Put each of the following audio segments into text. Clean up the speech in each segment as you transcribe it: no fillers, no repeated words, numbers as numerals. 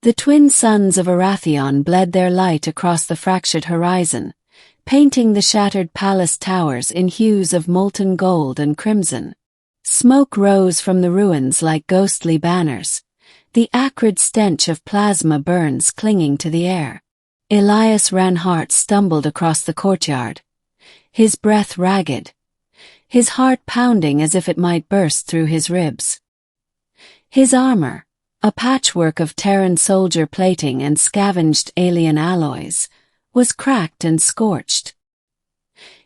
The twin suns of Arathion bled their light across the fractured horizon, painting the shattered palace towers in hues of molten gold and crimson. Smoke rose from the ruins like ghostly banners, the acrid stench of plasma burns clinging to the air. Elias Ranhart stumbled across the courtyard, his breath ragged, his heart pounding as if it might burst through his ribs. His armor, a patchwork of Terran soldier plating and scavenged alien alloys, was cracked and scorched.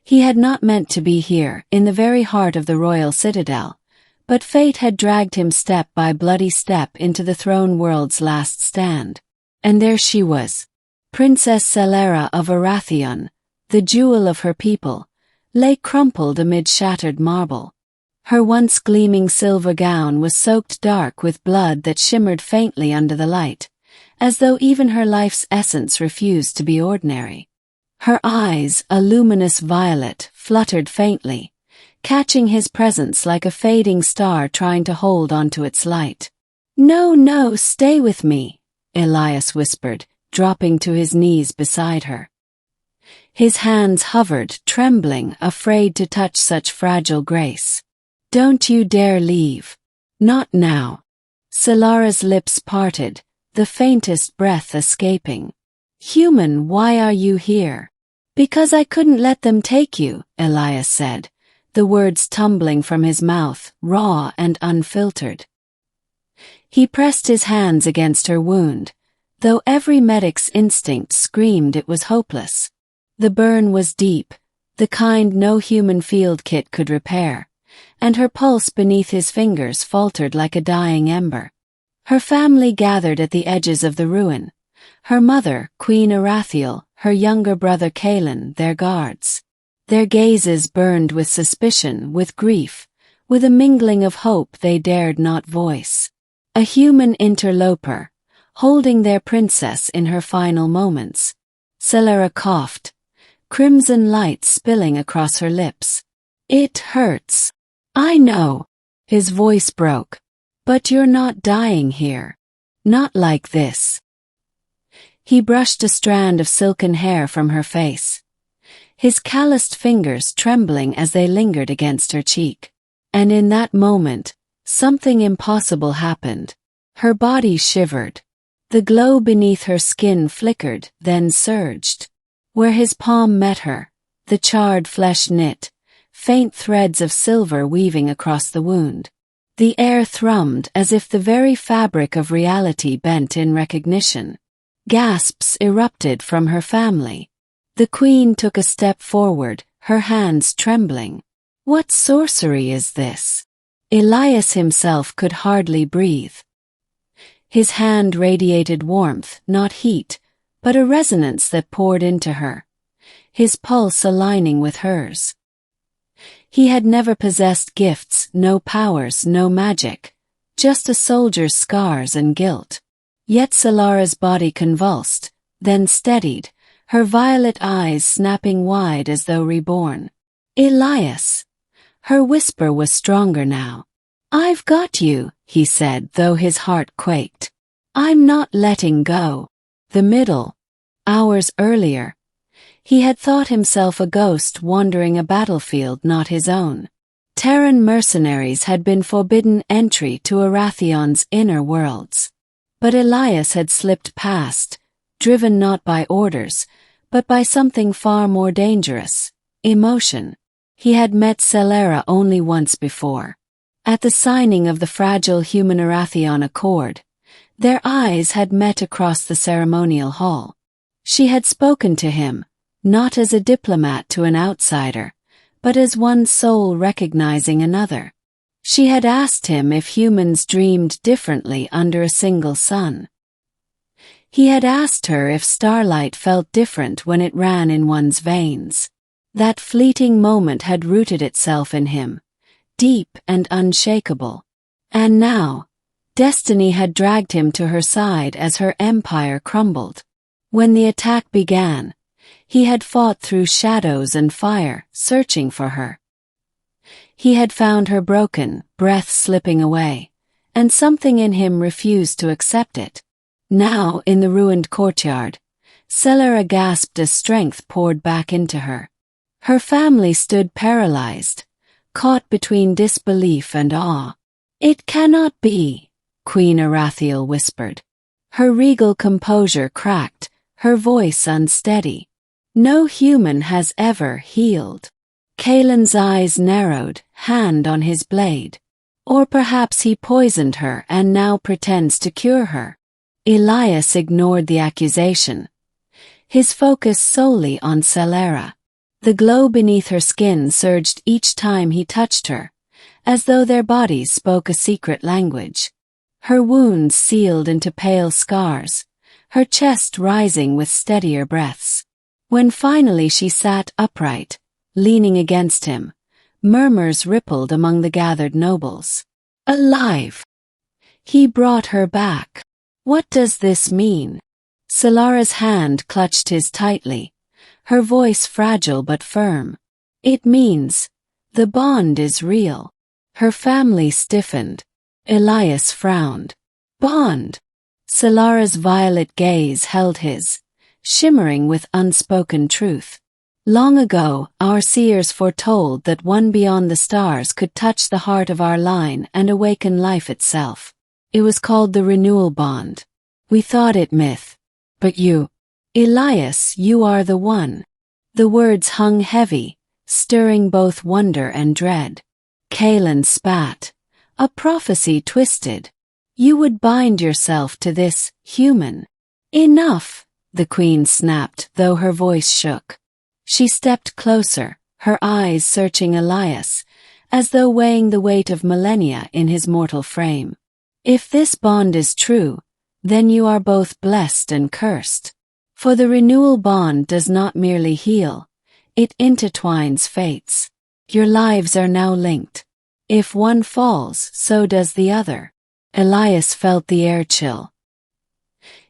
He had not meant to be here, in the very heart of the royal citadel, but fate had dragged him step by bloody step into the throne world's last stand. And there she was, Princess Celera of Arathion, the jewel of her people, lay crumpled amid shattered marble. Her once gleaming silver gown was soaked dark with blood that shimmered faintly under the light, as though even her life's essence refused to be ordinary. Her eyes, a luminous violet, fluttered faintly, catching his presence like a fading star trying to hold onto its light. "No, no, stay with me," Elias whispered, dropping to his knees beside her. His hands hovered, trembling, afraid to touch such fragile grace. "Don't you dare leave. Not now." Celera's lips parted, the faintest breath escaping. "Human, why are you here?" "Because I couldn't let them take you," Elias said, the words tumbling from his mouth, raw and unfiltered. He pressed his hands against her wound, though every medic's instinct screamed it was hopeless. The burn was deep, the kind no human field kit could repair, and her pulse beneath his fingers faltered like a dying ember. Her family gathered at the edges of the ruin, her mother, Queen Arathiel, her younger brother Kalen, their guards. Their gazes burned with suspicion, with grief, with a mingling of hope they dared not voice. A human interloper, holding their princess in her final moments. Celera coughed, crimson light spilling across her lips. "It hurts. I know." His voice broke. "But you're not dying here. Not like this." He brushed a strand of silken hair from her face, his calloused fingers trembling as they lingered against her cheek. And in that moment, something impossible happened. Her body shivered. The glow beneath her skin flickered, then surged. Where his palm met her, the charred flesh knit, faint threads of silver weaving across the wound. The air thrummed as if the very fabric of reality bent in recognition. Gasps erupted from her family. The queen took a step forward, her hands trembling. "What sorcery is this?" Elias himself could hardly breathe. His hand radiated warmth, not heat, but a resonance that poured into her, his pulse aligning with hers. He had never possessed gifts, no powers, no magic, just a soldier's scars and guilt. Yet Celera's body convulsed, then steadied, her violet eyes snapping wide as though reborn. "Elias." Her whisper was stronger now. "I've got you," he said, though his heart quaked. "I'm not letting go." The middle, hours earlier, he had thought himself a ghost wandering a battlefield not his own. Terran mercenaries had been forbidden entry to Arathion's inner worlds. But Elias had slipped past, driven not by orders, but by something far more dangerous, emotion. He had met Celera only once before. At the signing of the fragile human Arathion Accord, their eyes had met across the ceremonial hall. She had spoken to him, not as a diplomat to an outsider, but as one soul recognizing another. She had asked him if humans dreamed differently under a single sun. He had asked her if starlight felt different when it ran in one's veins. That fleeting moment had rooted itself in him, deep and unshakable. And now, destiny had dragged him to her side as her empire crumbled. When the attack began, he had fought through shadows and fire, searching for her. He had found her broken, breath slipping away, and something in him refused to accept it. Now, in the ruined courtyard, Celera gasped as strength poured back into her. Her family stood paralyzed, caught between disbelief and awe. "It cannot be," Queen Arathion whispered. Her regal composure cracked, her voice unsteady. "No human has ever healed." Kaelin's eyes narrowed, hand on his blade. "Or perhaps he poisoned her and now pretends to cure her." Elias ignored the accusation, his focus solely on Celera. The glow beneath her skin surged each time he touched her, as though their bodies spoke a secret language. Her wounds sealed into pale scars, her chest rising with steadier breaths. When finally she sat upright, leaning against him, murmurs rippled among the gathered nobles. "Alive! He brought her back. What does this mean?" Celera's hand clutched his tightly, her voice fragile but firm. "It means the bond is real." Her family stiffened. Elias frowned. "Bond?" Celera's violet gaze held his, shimmering with unspoken truth. "Long ago, our seers foretold that one beyond the stars could touch the heart of our line and awaken life itself. It was called the Renewal bond. We thought it myth. But you, Elias, you are the one." The words hung heavy, stirring both wonder and dread. Kaelin spat. "A prophecy twisted. You would bind yourself to this human." "Enough," the queen snapped, though her voice shook. She stepped closer, her eyes searching Elias, as though weighing the weight of millennia in his mortal frame. "If this bond is true, then you are both blessed and cursed. For the renewal bond does not merely heal, it intertwines fates. Your lives are now linked. If one falls, so does the other." Elias felt the air chill.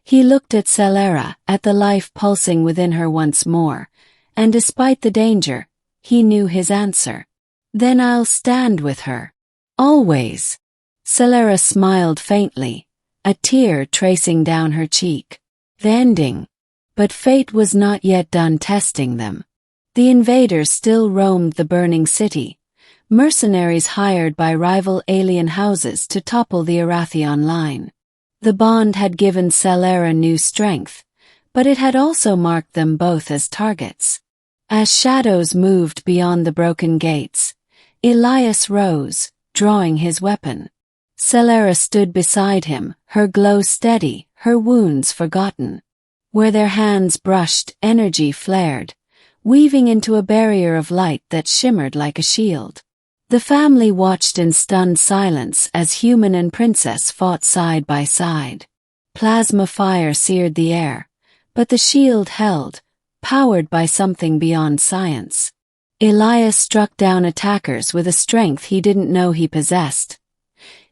He looked at Celera, at the life pulsing within her once more, and despite the danger, he knew his answer. "Then I'll stand with her. Always." Celera smiled faintly, a tear tracing down her cheek. The ending. But fate was not yet done testing them. The invaders still roamed the burning city, mercenaries hired by rival alien houses to topple the Arathion line. The bond had given Celera new strength, but it had also marked them both as targets. As shadows moved beyond the broken gates, Elias rose, drawing his weapon. Celera stood beside him, her glow steady, her wounds forgotten. Where their hands brushed, energy flared, weaving into a barrier of light that shimmered like a shield. The family watched in stunned silence as human and princess fought side by side. Plasma fire seared the air, but the shield held, powered by something beyond science. Elias struck down attackers with a strength he didn't know he possessed,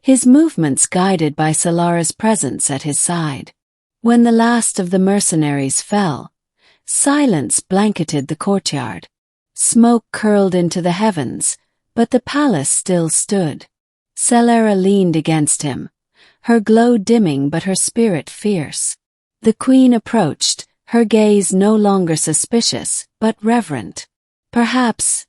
his movements guided by Celera's presence at his side. When the last of the mercenaries fell, silence blanketed the courtyard. Smoke curled into the heavens, but the palace still stood. Celera leaned against him, her glow dimming but her spirit fierce. The queen approached, her gaze no longer suspicious, but reverent. "Perhaps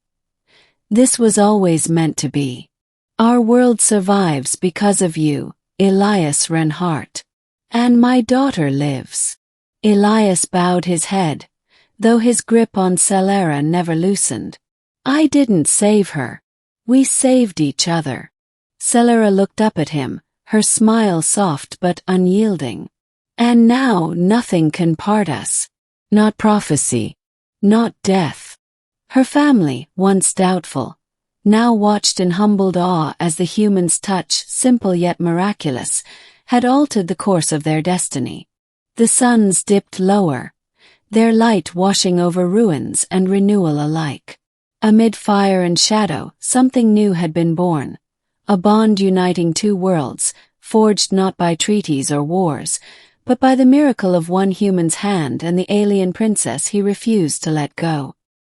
this was always meant to be. Our world survives because of you, Elias Renhart. And my daughter lives." Elias bowed his head, though his grip on Celera never loosened. "I didn't save her. We saved each other." Celera looked up at him, her smile soft but unyielding. "And now nothing can part us. Not prophecy. Not death." Her family, once doubtful, now watched in humbled awe as the human's touch, simple yet miraculous, had altered the course of their destiny. The suns dipped lower, their light washing over ruins and renewal alike. Amid fire and shadow, something new had been born, a bond uniting two worlds, forged not by treaties or wars, but by the miracle of one human's hand and the alien princess he refused to let go.